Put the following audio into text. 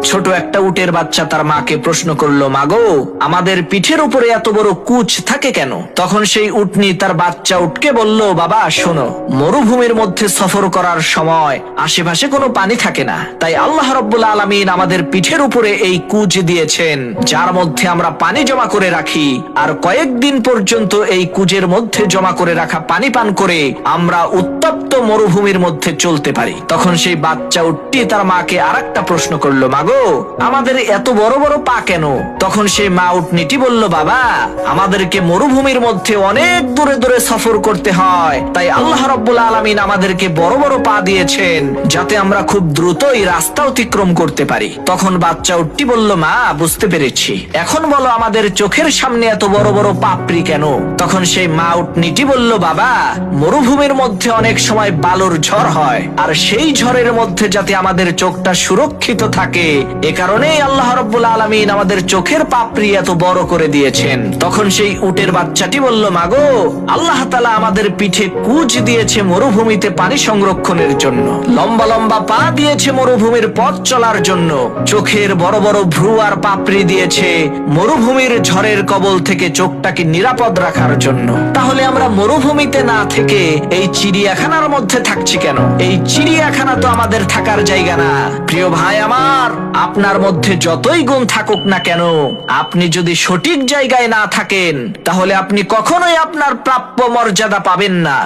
ছোট একটা উটের বাচ্চা তার মাকে প্রশ্ন করলো, মাগো, আমাদের পিঠের উপরে এত বড় কুচ থাকে কেন? তখন সেই উটনি তার বাচ্চা উটকে বলল, বাবা শোনো, মরুভূমির মধ্যে সফর করার সময় আশেপাশে কোনো পানি থাকে না, তাই আল্লাহ রাব্বুল আলামিন আমাদের পিঠের উপরে এই কুচ দিয়েছেন, যার মধ্যে আমরা পানি জমা করে রাখি, আর কয়েকদিন পর্যন্ত এই কুজের মধ্যে জমা করে রাখা পানি পান করে আমরা উত্তপ্ত মরুভূমির মধ্যে চলতে পারি। তখন সেই বাচ্চা উটটি তার মাকে আরেকটা প্রশ্ন করলো, মাগো, আমাদের এত বড় বড় পা কেন? তখন সেই মা উটনিটি বলল, বাবা, আমাদেরকে মরুভূমির মধ্যে অনেক দূরে দূরে সফর করতে হয়, তাই আল্লাহ রাব্বুল আলামিন আমাদেরকে বড় বড় পা দিয়েছেন, যাতে আমরা খুব দ্রুতই রাস্তা অতিক্রম করতে পারি। তখন বাচ্চা উটটি বলল, মা, বুঝতে পেরেছি, এখন বলো আমাদের চোখের সামনে এত বড় বড় পাপড়ি কেন? তখন সেই মা উটনিটি বলল, বাবা, মরুভূমির মধ্যে অনেক সময় বালুর ঝড় হয়, আর সেই ঝড়ের মধ্যে যাতে আমাদের চোখটা সুরক্ষিত থাকে, এ কারণেই আল্লাহ রাব্বুল আলামিন আমাদের চোখের পাপড়ি এত বড় করে দিয়েছেন। তখন সেই উটের বাচ্চাটি বলল, মাগো, আল্লাহ তাআলা আমাদের পিঠে কুচ দিয়েছে মরুভূমিতে পানি সংরক্ষণের জন্য, লম্বা লম্বা পা দিয়েছে মরুভূমির পথ চলার জন্য, চোখের বড় বড় ভ্রু আর পাপড়ি দিয়েছে মরুভূমির ঝড়ের কবল থেকে চোখটাকে নিরাপদ রাখার জন্য। তাহলে আমরা মরুভূমিতে না থেকে এই চিড়িয়াখানার মধ্যে থাকছি কেন? এই চিড়িয়াখানা তো আমাদের থাকার জায়গা না। প্রিয় ভাই আমার, আপনার মধ্যে যতই গুণ থাকুক না কেন, আপনি যদি সঠিক জায়গায় না থাকেন, তাহলে আপনি কখনোই আপনার প্রাপ্য মর্যাদা পাবেন না।